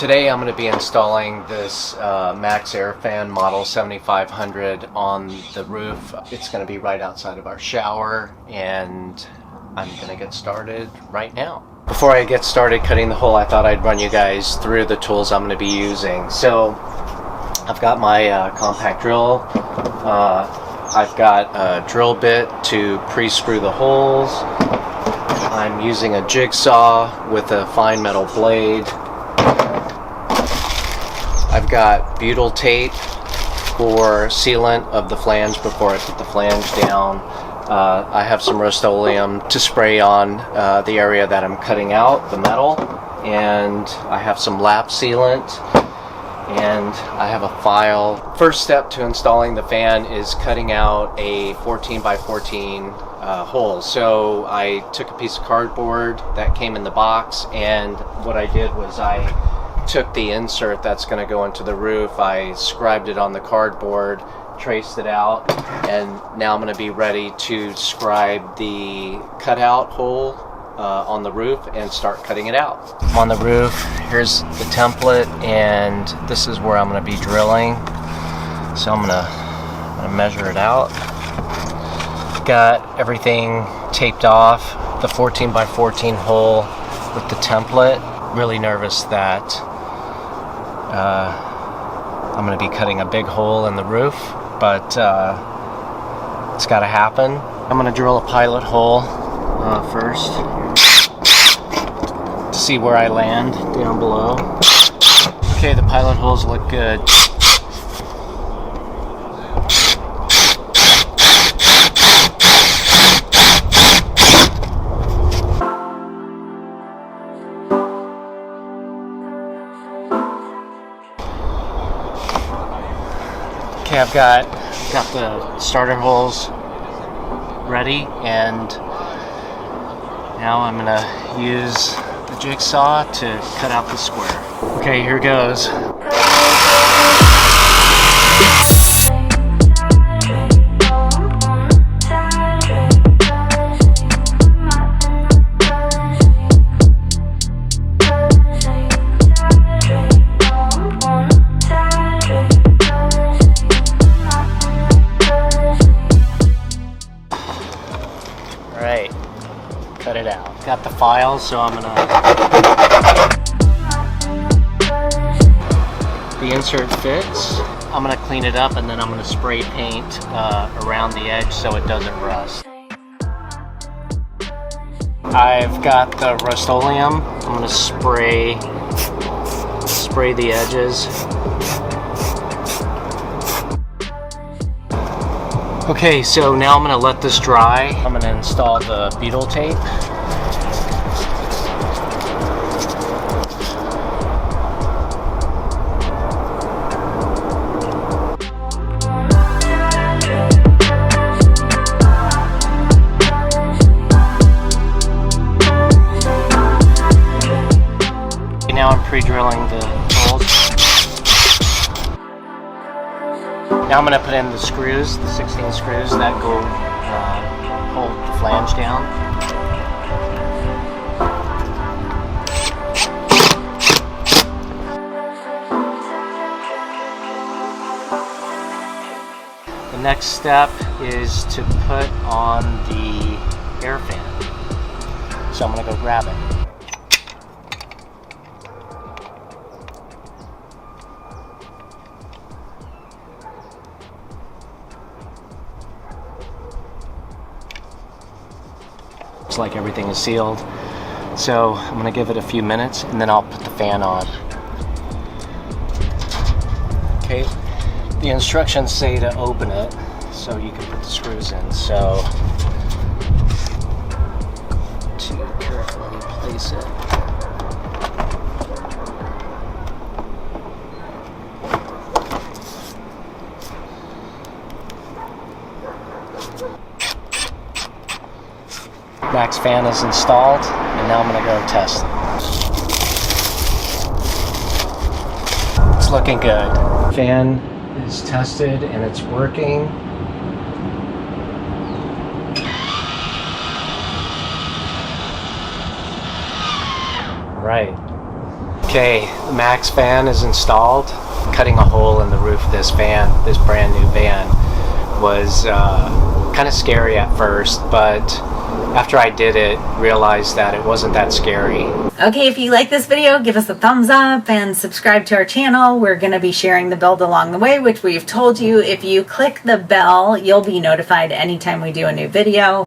Today I'm going to be installing this Maxxair fan model 7500 on the roof. It's going to be right outside of our shower, and I'm going to get started right now. Before I get started cutting the hole, I thought I'd run you guys through the tools I'm going to be using. So I've got my compact drill. I've got a drill bit to pre-screw the holes. I'm using a jigsaw with a fine metal blade. I've got butyl tape for sealant of the flange before I put the flange down. I have some Rust-Oleum to spray on the area that I'm cutting out, the metal. And I have some lap sealant. And I have a file. First step to installing the fan is cutting out a 14 by 14 hole. So I took a piece of cardboard that came in the box, and what I did was I took the insert that's going to go into the roof, I scribed it on the cardboard, traced it out, and now I'm going to be ready to scribe the cutout hole on the roof and start cutting it out. I'm on the roof. Here's the template, and this is where I'm going to be drilling. So I'm going to measure it out. Got everything taped off, the 14 by 14 hole with the template. Really nervous that I'm going to be cutting a big hole in the roof, but it's got to happen. I'm going to drill a pilot hole first to see where I land down below. Okay, the pilot holes look good. Okay, I've got the starter holes ready, and now I'm gonna use the jigsaw to cut out the square. Okay, here goes. Alright, cut it out. Got the file, so I'm gonna... The insert fits. I'm gonna clean it up, and then I'm gonna spray paint around the edge so it doesn't rust. I've got the Rust-Oleum. I'm gonna spray the edges. Okay, so now I'm going to let this dry. I'm going to install the butyl tape. Okay, now I'm pre-drilling the holes. Now I'm going to put in the screws, the 16 screws that go hold the flange down. The next step is to put on the air fan. So I'm going to go grab it. Looks like everything is sealed, so I'm going to give it a few minutes and then I'll put the fan on. Okay, the instructions say to open it so you can put the screws in, so to carefully place it. MAXX fan is installed, and now I'm going to go test it. It's looking good. Fan is tested and it's working. Right. Okay, the MAXX fan is installed. Cutting a hole in the roof of this van, this brand new van, was kind of scary at first, but after I did it, realized that it wasn't that scary. Okay, if you like this video, give us a thumbs up and subscribe to our channel. We're going to be sharing the build along the way, which we've told you. If you click the bell, you'll be notified anytime we do a new video.